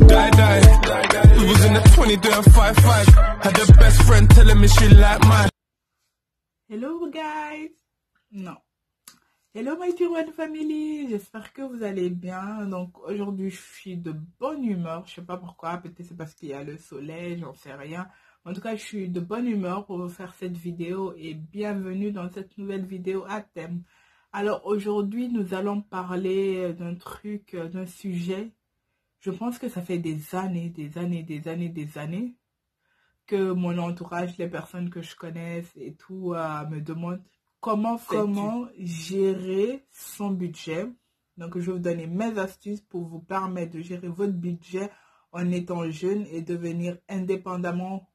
die die. We was in the 20 doing 5-5. Had the best friend telling me she like mine. Hello guys. Non. Hello my Tier 1 family. J'espère que vous allez bien. Donc aujourd'hui je suis de bonne humeur. Je sais pas pourquoi. Peut-être c'est parce qu'il y a le soleil. J'en sais rien. En tout cas je suis de bonne humeur pour vous faire cette vidéo. Et bienvenue dans cette nouvelle vidéo à thème. Alors aujourd'hui nous allons parler d'un truc, d'un sujet. Je pense que ça fait des années que mon entourage, les personnes que je connaisse et tout, me demandent comment gérer son budget. Donc, je vais vous donner mes astuces pour vous permettre de gérer votre budget en étant jeune et devenir indépendante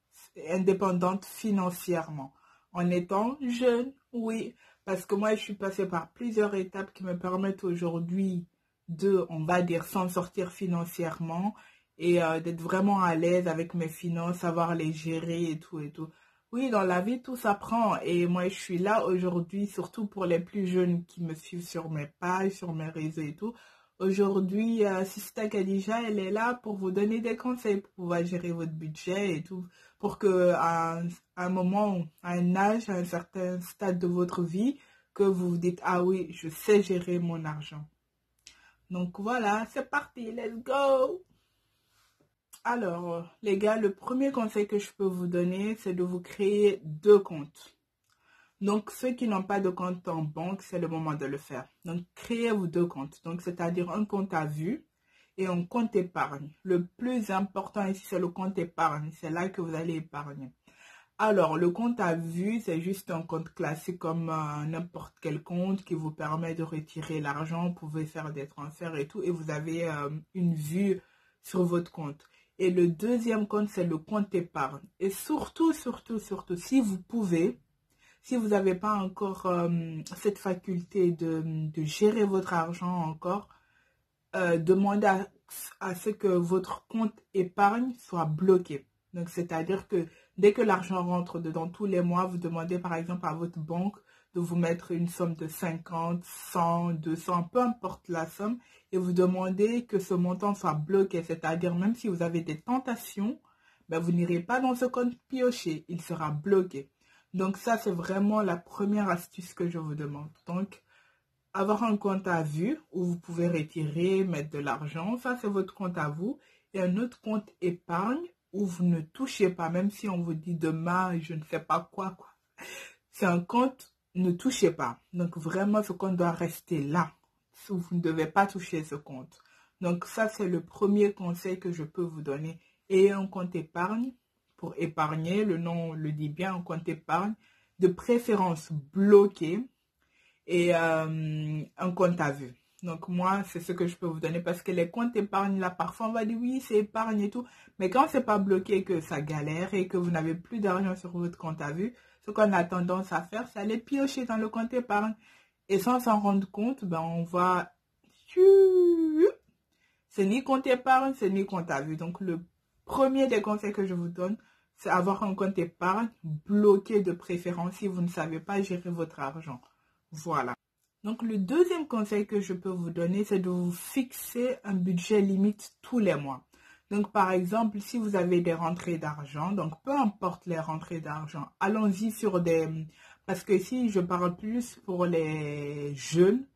financièrement. En étant jeune, oui, parce que moi, je suis passée par plusieurs étapes qui me permettent aujourd'hui de, on va dire, s'en sortir financièrement et d'être vraiment à l'aise avec mes finances, savoir les gérer et tout et tout. Oui, dans la vie, tout s'apprend et moi, je suis là aujourd'hui, surtout pour les plus jeunes qui me suivent sur mes pages, sur mes réseaux et tout. Aujourd'hui, Sista Khadija, elle est là pour vous donner des conseils pour pouvoir gérer votre budget et tout, pour que à un moment, à un âge, à un certain stade de votre vie, que vous vous dites, ah oui, je sais gérer mon argent. Donc voilà, c'est parti, let's go! Alors, les gars, le premier conseil que je peux vous donner, c'est de vous créer 2 comptes. Donc, ceux qui n'ont pas de compte en banque, c'est le moment de le faire. Donc, créez-vous 2 comptes. Donc, c'est-à-dire un compte à vue et un compte épargne. Le plus important ici, c'est le compte épargne. C'est là que vous allez épargner. Alors, le compte à vue, c'est juste un compte classique comme n'importe quel compte qui vous permet de retirer l'argent. Vous pouvez faire des transferts et tout. Et vous avez une vue sur votre compte. Et le deuxième compte, c'est le compte épargne. Et surtout, si vous pouvez, si vous n'avez pas encore cette faculté de gérer votre argent encore, demandez à ce que votre compte épargne soit bloqué. Donc, c'est-à-dire que dès que l'argent rentre dedans tous les mois, vous demandez par exemple à votre banque de vous mettre une somme de 50, 100, 200, peu importe la somme, et vous demandez que ce montant soit bloqué. C'est-à-dire même si vous avez des tentations, ben, vous n'irez pas dans ce compte piocher, il sera bloqué. Donc ça, c'est vraiment la première astuce que je vous demande. Donc, avoir un compte à vue où vous pouvez retirer, mettre de l'argent, ça c'est votre compte à vous. Et un autre compte épargne où vous ne touchez pas, même si on vous dit demain, je ne sais pas quoi. C'est un compte, ne touchez pas. Donc vraiment, ce compte doit rester là. Vous ne devez pas toucher ce compte. Donc ça, c'est le premier conseil que je peux vous donner. Ayez un compte épargne pour épargner, le nom le dit bien, un compte épargne, de préférence bloqué et un compte à vue. Donc moi, c'est ce que je peux vous donner parce que les comptes épargne, là, parfois on va dire oui, c'est épargne et tout. Mais quand c'est pas bloqué, que ça galère et que vous n'avez plus d'argent sur votre compte à vue, ce qu'on a tendance à faire, c'est aller piocher dans le compte épargne. Et sans s'en rendre compte, ben on va... C'est ni compte épargne, c'est ni compte à vue. Donc le premier des conseils que je vous donne, c'est avoir un compte épargne bloqué de préférence si vous ne savez pas gérer votre argent. Voilà. Donc, le deuxième conseil que je peux vous donner, c'est de vous fixer un budget limite tous les mois. Donc, par exemple, si vous avez des rentrées d'argent, donc peu importe les rentrées d'argent, allons-y sur des... Parce que ici, je parle plus pour les jeunes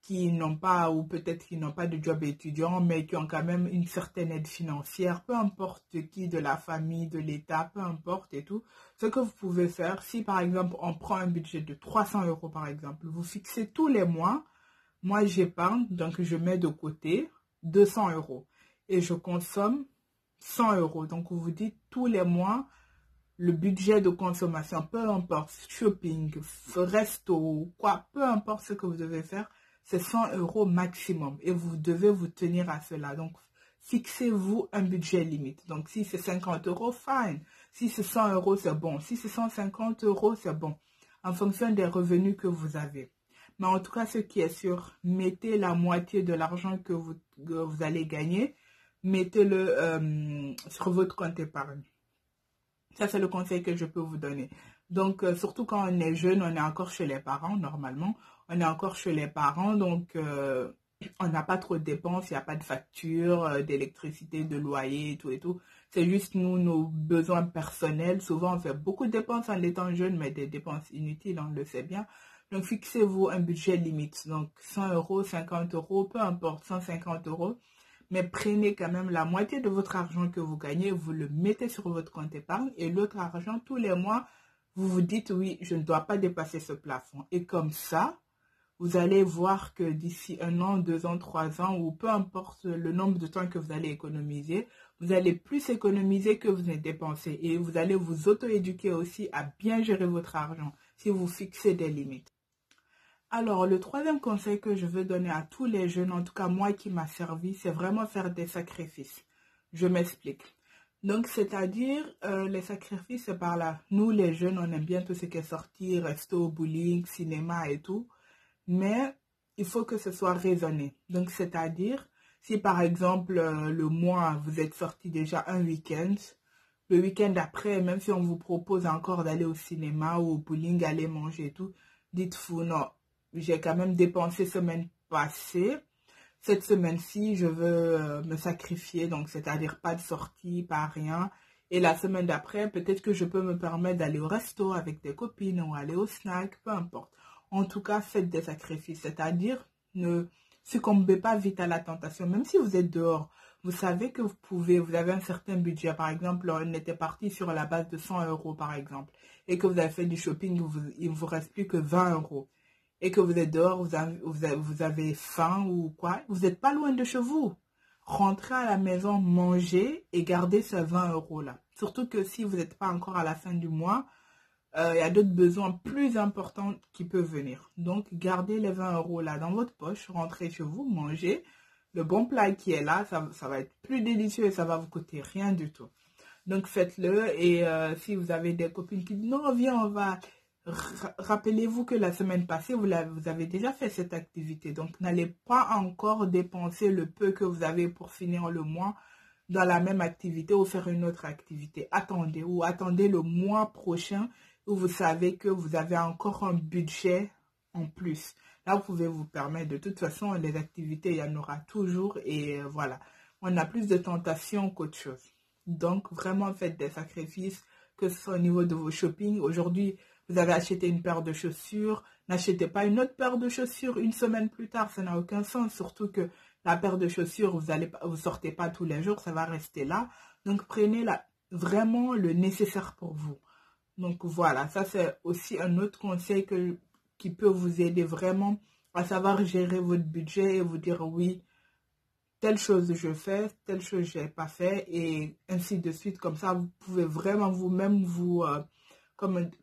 qui n'ont pas, ou peut-être qui n'ont pas de job étudiant, mais qui ont quand même une certaine aide financière, peu importe qui, de la famille, de l'État, peu importe et tout. Ce que vous pouvez faire, si par exemple on prend un budget de 300 € par exemple, vous fixez tous les mois, moi j'épargne, donc je mets de côté 200 € et je consomme 100 €. Donc vous vous dites tous les mois, le budget de consommation, peu importe, shopping, resto, quoi, peu importe ce que vous devez faire, c'est 100 € maximum et vous devez vous tenir à cela. Donc, fixez-vous un budget limite. Donc, si c'est 50 €, fine. Si c'est 100 €, c'est bon. Si c'est 150 €, c'est bon. En fonction des revenus que vous avez. Mais en tout cas, ce qui est sûr, mettez la moitié de l'argent que vous allez gagner, mettez-le sur votre compte épargne. Ça, c'est le conseil que je peux vous donner. Donc, surtout quand on est jeune, on est encore chez les parents, normalement. On est encore chez les parents, donc on n'a pas trop de dépenses, il n'y a pas de facture d'électricité, de loyer et tout et tout. C'est juste nous, nos besoins personnels. Souvent, on fait beaucoup de dépenses en étant jeune, mais des dépenses inutiles, on le sait bien. Donc, fixez-vous un budget limite. Donc, 100 euros, 50 euros, peu importe, 150 euros. Mais prenez quand même la moitié de votre argent que vous gagnez, vous le mettez sur votre compte épargne et l'autre argent, tous les mois, vous vous dites, oui, je ne dois pas dépasser ce plafond. Et comme ça, vous allez voir que d'ici 1 an, 2 ans, 3 ans, ou peu importe le nombre de temps que vous allez économiser, vous allez plus économiser que vous ne dépensez. Et vous allez vous auto-éduquer aussi à bien gérer votre argent si vous fixez des limites. Alors, le troisième conseil que je veux donner à tous les jeunes, en tout cas moi qui m'a servi, c'est vraiment faire des sacrifices. Je m'explique. Donc, c'est-à-dire, les sacrifices, c'est par là. Nous, les jeunes, on aime bien tout ce qui est sorti, resto, bowling, cinéma et tout. Mais il faut que ce soit raisonné. Donc, c'est-à-dire, si par exemple, le mois, vous êtes sorti déjà un week-end, le week-end après, même si on vous propose encore d'aller au cinéma ou au bowling, aller manger et tout, dites-vous, non, j'ai quand même dépensé semaine passée. Cette semaine-ci, je veux me sacrifier, donc c'est-à-dire pas de sortie, pas rien. Et la semaine d'après, peut-être que je peux me permettre d'aller au resto avec des copines ou aller au snack, peu importe. En tout cas, faites des sacrifices, c'est-à-dire ne succombez pas vite à la tentation. Même si vous êtes dehors, vous savez que vous avez un certain budget. Par exemple, on était parti sur la base de 100 euros, par exemple, et que vous avez fait du shopping, il ne vous reste plus que 20 euros. Et que vous êtes dehors, vous avez faim ou quoi, vous n'êtes pas loin de chez vous. Rentrez à la maison, mangez et gardez ces 20 euros là. Surtout que si vous n'êtes pas encore à la fin du mois, il y a d'autres besoins plus importants qui peuvent venir. Donc, gardez les 20 euros là dans votre poche, rentrez chez vous, mangez. Le bon plat qui est là, ça va être plus délicieux et ça va vous coûter rien du tout. Donc, faites-le. Et si vous avez des copines qui disent, non, viens, on va... Rappelez-vous que la semaine passée, vous avez déjà fait cette activité. Donc, n'allez pas encore dépenser le peu que vous avez pour finir le mois dans la même activité ou faire une autre activité. Attendez le mois prochain où vous savez que vous avez encore un budget en plus. Là, vous pouvez vous permettre. De toute façon, les activités, il y en aura toujours et voilà. On a plus de tentations qu'autre chose. Donc, vraiment, faites des sacrifices, que ce soit au niveau de vos shopping. Aujourd'hui, vous avez acheté une paire de chaussures, n'achetez pas une autre paire de chaussures une semaine plus tard, ça n'a aucun sens. Surtout que la paire de chaussures, vous sortez pas tous les jours, ça va rester là. Donc prenez vraiment le nécessaire pour vous. Donc voilà, ça c'est aussi un autre conseil qui peut vous aider vraiment à savoir gérer votre budget et vous dire oui, telle chose je fais, telle chose je n'ai pas fait et ainsi de suite. Comme ça, vous pouvez vraiment vous-même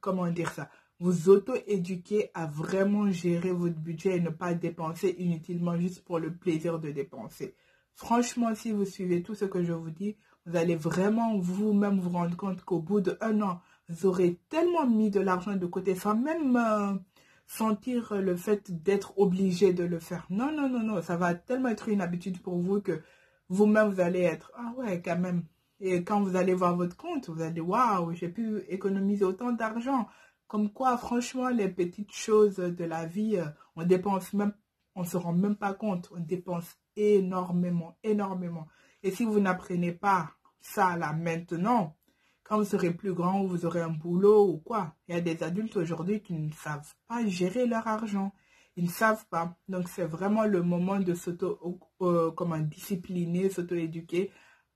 comment dire ça, vous auto-éduquer à vraiment gérer votre budget et ne pas dépenser inutilement juste pour le plaisir de dépenser. Franchement, si vous suivez tout ce que je vous dis, vous allez vraiment vous-même vous rendre compte qu'au bout d'1 an, vous aurez tellement mis de l'argent de côté sans même sentir le fait d'être obligé de le faire. Non, non, non, non, ça va tellement être une habitude pour vous que vous-même, vous allez être, ah ouais, quand même. Et quand vous allez voir votre compte, vous allez dire, waouh, j'ai pu économiser autant d'argent. Comme quoi, franchement, les petites choses de la vie, on se rend même pas compte. On dépense énormément, énormément. Et si vous n'apprenez pas ça là maintenant, quand vous serez plus grand ou vous aurez un boulot ou quoi, il y a des adultes aujourd'hui qui ne savent pas gérer leur argent. Ils ne savent pas. Donc, c'est vraiment le moment de discipliner, s'auto-éduquer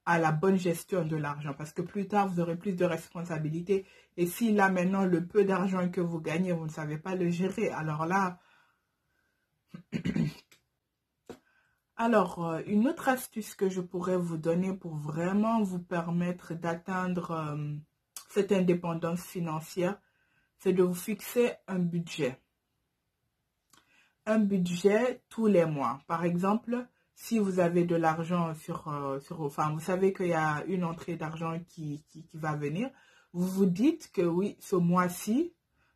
à la bonne gestion de l'argent. Parce que plus tard, vous aurez plus de responsabilités. Et si là, maintenant, le peu d'argent que vous gagnez, vous ne savez pas le gérer, alors là... Alors, une autre astuce que je pourrais vous donner pour vraiment vous permettre d'atteindre cette indépendance financière, c'est de vous fixer un budget. Un budget tous les mois. Par exemple, si vous avez de l'argent enfin, vous savez qu'il y a une entrée d'argent qui va venir, vous vous dites que oui, ce mois-ci,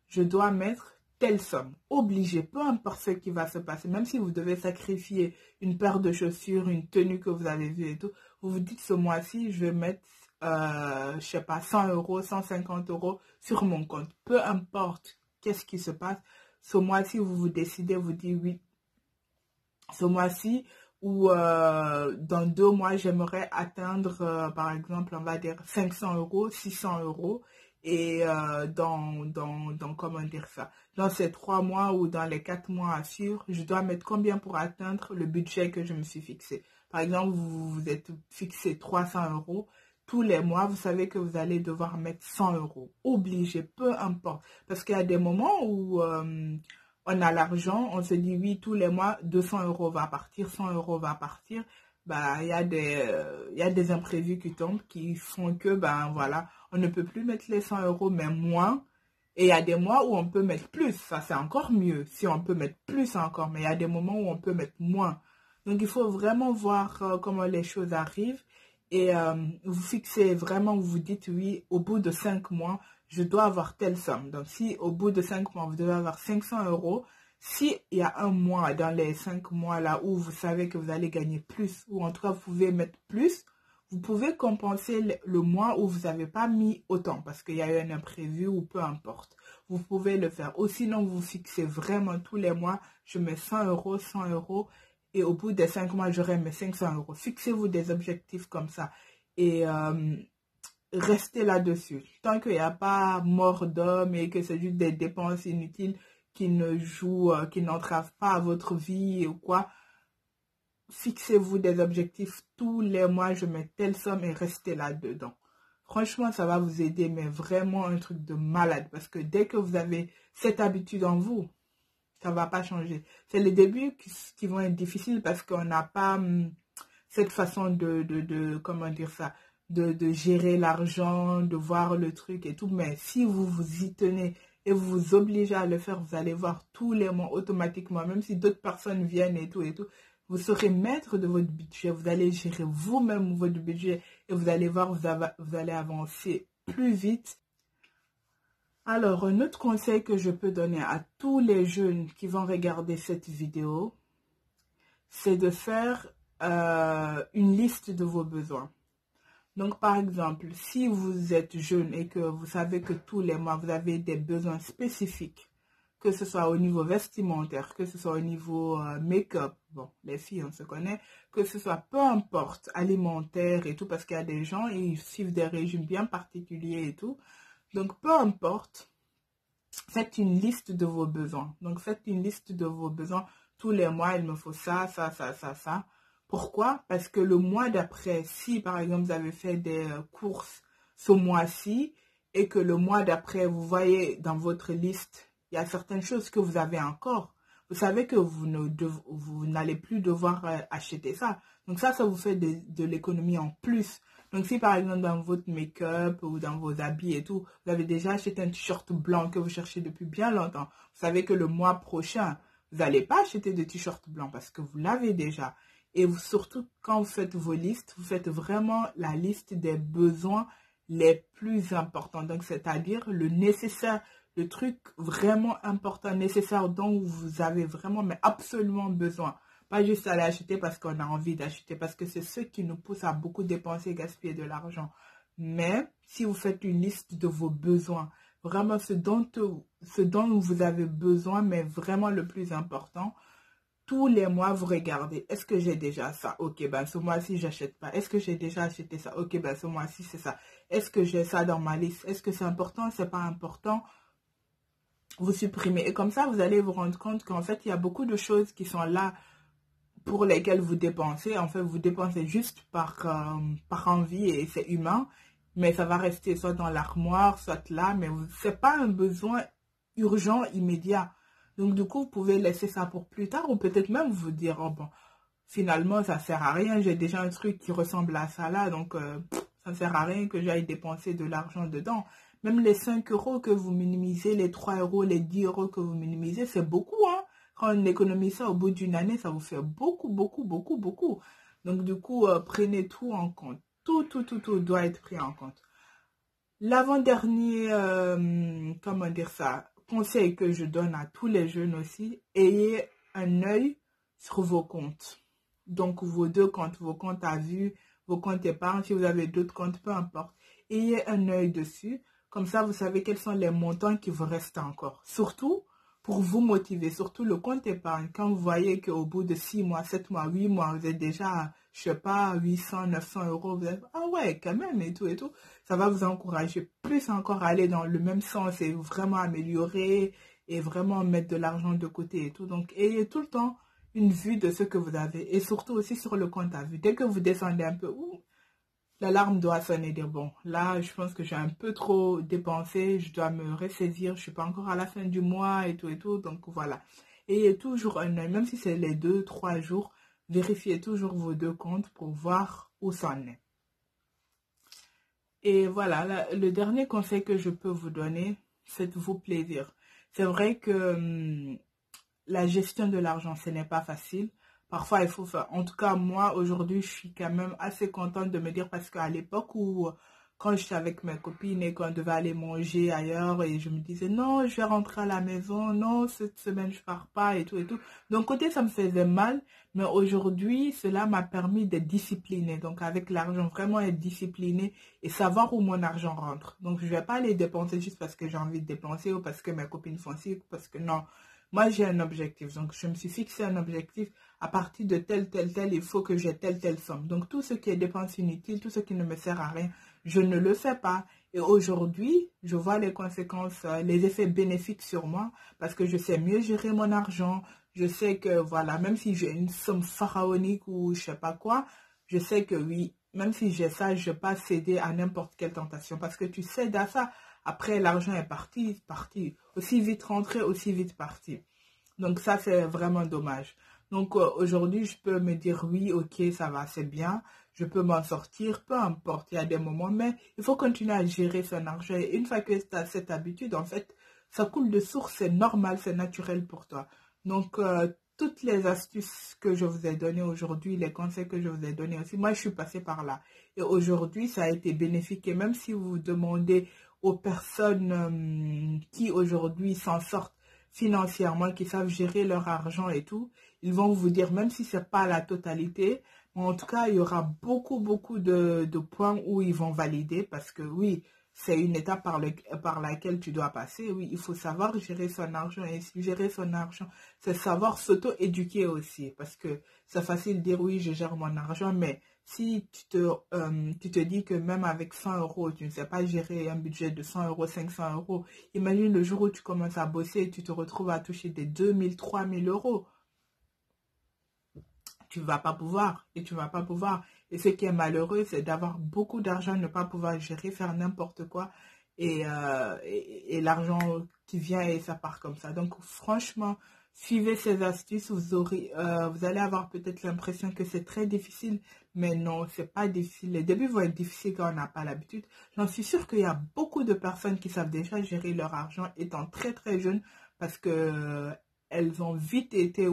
je dois mettre telle somme. Obligé, peu importe ce qui va se passer, même si vous devez sacrifier une paire de chaussures, une tenue que vous avez vue et tout, vous vous dites ce mois-ci, je vais mettre, je sais pas, 100 euros, 150 euros sur mon compte. Peu importe qu'est-ce qui se passe, ce mois-ci, vous vous décidez, vous dites oui, ce mois-ci ou dans 2 mois, j'aimerais atteindre, par exemple, on va dire 500 euros, 600 euros. Et comment dire ça, dans ces 3 mois ou dans les 4 mois à suivre, je dois mettre combien pour atteindre le budget que je me suis fixé. Par exemple, vous vous êtes fixé 300 euros. Tous les mois, vous savez que vous allez devoir mettre 100 euros. Obligé, peu importe. Parce qu'il y a des moments où on a l'argent, on se dit oui, tous les mois, 200 euros va partir, 100 euros va partir. Bah, il y a des imprévus qui tombent qui font que, ben voilà, on ne peut plus mettre les 100 euros, mais moins. Et il y a des mois où on peut mettre plus. Ça, c'est encore mieux. Si on peut mettre plus encore, mais il y a des moments où on peut mettre moins. Donc, il faut vraiment voir comment les choses arrivent. Et vous fixez vraiment, vous vous dites, oui, au bout de 5 mois, je dois avoir telle somme. Donc, si au bout de 5 mois, vous devez avoir 500 euros, s'il y a un mois dans les 5 mois là où vous savez que vous allez gagner plus, ou en tout cas, vous pouvez mettre plus, vous pouvez compenser le mois où vous n'avez pas mis autant parce qu'il y a eu un imprévu ou peu importe. Vous pouvez le faire. Ou sinon, vous fixez vraiment tous les mois, je mets 100 euros, 100 euros. Et au bout des 5 mois, j'aurai mes 500 euros. Fixez-vous des objectifs comme ça. Et restez là-dessus. Tant qu'il n'y a pas mort d'homme et que c'est juste des dépenses inutiles qui n'entravent pas à votre vie ou quoi, fixez-vous des objectifs. Tous les mois, je mets telle somme et restez là-dedans. Franchement, ça va vous aider, mais vraiment un truc de malade. Parce que dès que vous avez cette habitude en vous, ça ne va pas changer. C'est les débuts qui vont être difficiles parce qu'on n'a pas cette façon comment dire ça, de gérer l'argent, de voir le truc et tout. Mais si vous vous y tenez et vous vous obligez à le faire, vous allez voir tous les mois automatiquement, même si d'autres personnes viennent et tout, vous serez maître de votre budget. Vous allez gérer vous-même votre budget et vous allez voir, vous allez avancer plus vite. Alors, un autre conseil que je peux donner à tous les jeunes qui vont regarder cette vidéo, c'est de faire une liste de vos besoins. Donc, par exemple, si vous êtes jeune et que vous savez que tous les mois, vous avez des besoins spécifiques, que ce soit au niveau vestimentaire, que ce soit au niveau make-up, bon, les filles, on se connaît, que ce soit peu importe, alimentaire et tout, parce qu'il y a des gens, ils suivent des régimes bien particuliers et tout. Donc, peu importe, faites une liste de vos besoins. Donc, faites une liste de vos besoins. Tous les mois, il me faut ça, ça, ça, ça, ça. Pourquoi? Parce que le mois d'après, si par exemple, vous avez fait des courses ce mois-ci et que le mois d'après, vous voyez dans votre liste, il y a certaines choses que vous avez encore. Vous savez que vous n'allez plus devoir acheter ça. Donc, ça vous fait de l'économie en plus. Donc, si par exemple, dans votre make-up ou dans vos habits et tout, vous avez déjà acheté un t-shirt blanc que vous cherchez depuis bien longtemps, vous savez que le mois prochain, vous n'allez pas acheter de t-shirt blanc parce que vous l'avez déjà. Et surtout, quand vous faites vos listes, vous faites vraiment la liste des besoins les plus importants. Donc, c'est-à-dire le nécessaire, le truc vraiment important, nécessaire dont vous avez vraiment, mais absolument besoin. Pas juste aller acheter parce qu'on a envie d'acheter, parce que c'est ce qui nous pousse à beaucoup dépenser et gaspiller de l'argent. Mais si vous faites une liste de vos besoins, vraiment ce dont vous avez besoin, mais vraiment le plus important, tous les mois, vous regardez, est-ce que j'ai déjà ça? Ok, ben ce mois-ci, j'achète pas. Est-ce que j'ai déjà acheté ça? Ok, ben ce mois-ci, c'est ça. Est-ce que j'ai ça dans ma liste? Est-ce que c'est important? C'est pas important? Vous supprimez. Et comme ça, vous allez vous rendre compte qu'en fait, il y a beaucoup de choses qui sont là pour lesquelles vous dépensez. En fait, vous dépensez juste par envie et c'est humain. Mais ça va rester soit dans l'armoire, soit là. Mais ce n'est pas un besoin urgent, immédiat. Donc, du coup, vous pouvez laisser ça pour plus tard ou peut-être même vous dire, oh bon, finalement, ça ne sert à rien. J'ai déjà un truc qui ressemble à ça là, donc ça ne sert à rien que j'aille dépenser de l'argent dedans. Même les 5 euros que vous minimisez, les 3 euros, les 10 euros que vous minimisez, c'est beaucoup, hein. Quand on économise ça au bout d'une année, ça vous fait beaucoup, beaucoup, beaucoup, beaucoup. Donc, du coup, prenez tout en compte. Tout doit être pris en compte. L'avant-dernier, comment dire ça, conseil que je donne à tous les jeunes aussi, ayez un œil sur vos comptes. Donc, vos deux comptes, vos comptes à vue, vos comptes épargne, si vous avez d'autres comptes, peu importe. Ayez un œil dessus. Comme ça, vous savez quels sont les montants qui vous restent encore. Surtout, pour vous motiver, surtout le compte épargne. Quand vous voyez qu'au bout de 6 mois, 7 mois, 8 mois, vous êtes déjà, je sais pas, 800, 900 euros, vous êtes, ah ouais, quand même, et tout, ça va vous encourager plus encore à aller dans le même sens et vraiment améliorer et vraiment mettre de l'argent de côté et tout. Donc, ayez tout le temps une vue de ce que vous avez et surtout aussi sur le compte à vue. Dès que vous descendez un peu, l'alarme doit sonner, dire bon, là, je pense que j'ai un peu trop dépensé, je dois me ressaisir, je suis pas encore à la fin du mois et tout, donc voilà. Ayez toujours un œil, même si c'est les 2, 3 jours, vérifiez toujours vos deux comptes pour voir où ça en est. Et voilà, le dernier conseil que je peux vous donner, c'est de vous plaisir. C'est vrai que la gestion de l'argent, ce n'est pas facile. Parfois, il faut faire. En tout cas, moi, aujourd'hui, je suis quand même assez contente de me dire parce qu'à l'époque où, quand j'étais avec mes copines et qu'on devait aller manger ailleurs et je me disais, non, je vais rentrer à la maison, non, cette semaine, je pars pas et tout. D'un côté, ça me faisait mal, mais aujourd'hui, cela m'a permis d'être disciplinée. Donc, avec l'argent, vraiment être disciplinée et savoir où mon argent rentre. Donc, je vais pas aller dépenser juste parce que j'ai envie de dépenser ou parce que mes copines font ci, parce que non. Moi, j'ai un objectif. Donc, je me suis fixé un objectif. À partir de tel, il faut que j'ai telle somme. Donc, tout ce qui est dépense inutile, tout ce qui ne me sert à rien, je ne le fais pas. Et aujourd'hui, je vois les conséquences, les effets bénéfiques sur moi parce que je sais mieux gérer mon argent. Je sais que, voilà, même si j'ai une somme pharaonique ou je sais pas quoi, je sais que oui, même si j'ai ça, je ne vais pas céder à n'importe quelle tentation parce que tu cèdes à ça. Après, l'argent est parti. Aussi vite rentré, aussi vite parti. Donc ça, c'est vraiment dommage. Donc aujourd'hui, je peux me dire oui, ok, ça va, c'est bien. Je peux m'en sortir, peu importe, il y a des moments, mais il faut continuer à gérer son argent. Et une fois que tu as cette habitude, en fait, ça coule de source, c'est normal, c'est naturel pour toi. Donc, toutes les astuces que je vous ai données aujourd'hui, les conseils que je vous ai donnés aussi, moi, je suis passée par là. Et aujourd'hui, ça a été bénéfique. Et même si vous demandez aux personnes qui aujourd'hui s'en sortent financièrement, qui savent gérer leur argent et tout, ils vont vous dire, même si ce n'est pas la totalité, en tout cas, il y aura beaucoup de points où ils vont valider parce que oui, c'est une étape par laquelle tu dois passer. Oui, il faut savoir gérer son argent et gérer son argent, c'est savoir s'auto-éduquer aussi parce que c'est facile de dire oui, je gère mon argent, mais si tu te dis que même avec 100 euros, tu ne sais pas gérer un budget de 100 euros, 500 euros, imagine le jour où tu commences à bosser et tu te retrouves à toucher des 2000, 3000 euros. Tu ne vas pas pouvoir et tu ne vas pas pouvoir. Et ce qui est malheureux, c'est d'avoir beaucoup d'argent, ne pas pouvoir gérer, faire n'importe quoi et l'argent qui vient et ça part comme ça. Donc franchement, suivez ces astuces, vous allez avoir peut-être l'impression que c'est très difficile, mais non, c'est pas difficile. Les débuts vont être difficiles quand on n'a pas l'habitude. J'en suis sûre qu'il y a beaucoup de personnes qui savent déjà gérer leur argent étant très très jeunes parce que ils ont vite été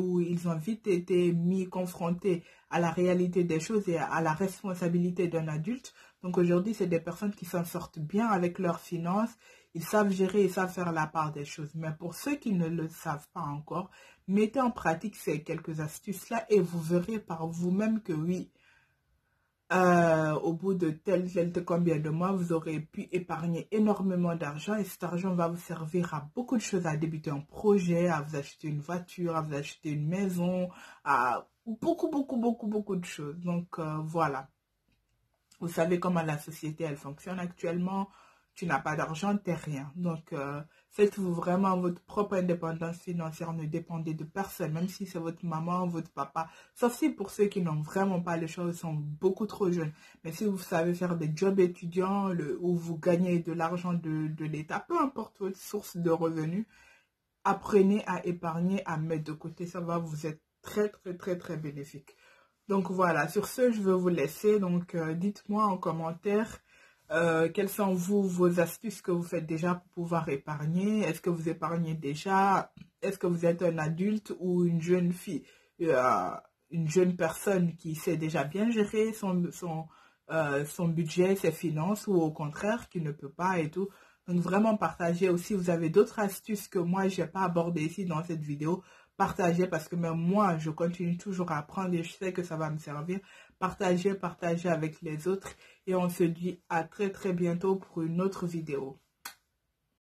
confrontés à la réalité des choses et à la responsabilité d'un adulte. Donc aujourd'hui, c'est des personnes qui s'en sortent bien avec leurs finances. Ils savent gérer, ils savent faire la part des choses. Mais pour ceux qui ne le savent pas encore, mettez en pratique ces quelques astuces-là et vous verrez par vous-même que oui, au bout de tel combien de mois, vous aurez pu épargner énormément d'argent et cet argent va vous servir à beaucoup de choses, à débuter un projet, à vous acheter une voiture, à vous acheter une maison, à beaucoup de choses. Donc voilà, vous savez comment la société elle fonctionne actuellement. Tu n'as pas d'argent, t'es rien. Donc, faites-vous vraiment votre propre indépendance financière. Ne dépendez de personne, même si c'est votre maman, votre papa. Sauf si pour ceux qui n'ont vraiment pas le choix, ils sont beaucoup trop jeunes. Mais si vous savez faire des jobs étudiants où vous gagnez de l'argent de l'État, peu importe votre source de revenus, apprenez à épargner, à mettre de côté. Ça va vous être très bénéfique. Donc voilà, sur ce, je vais vous laisser. Donc, dites-moi en commentaire quelles sont vos astuces que vous faites déjà pour pouvoir épargner? Est-ce que vous épargnez déjà? Est-ce que vous êtes un adulte ou une jeune fille, une jeune personne qui sait déjà bien gérer son budget, ses finances ou au contraire qui ne peut pas et tout? Donc vraiment partagez aussi. Vous avez d'autres astuces que moi je n'ai pas abordées ici dans cette vidéo. Partagez parce que même moi je continue toujours à apprendre et je sais que ça va me servir. Partagez avec les autres et on se dit à très bientôt pour une autre vidéo.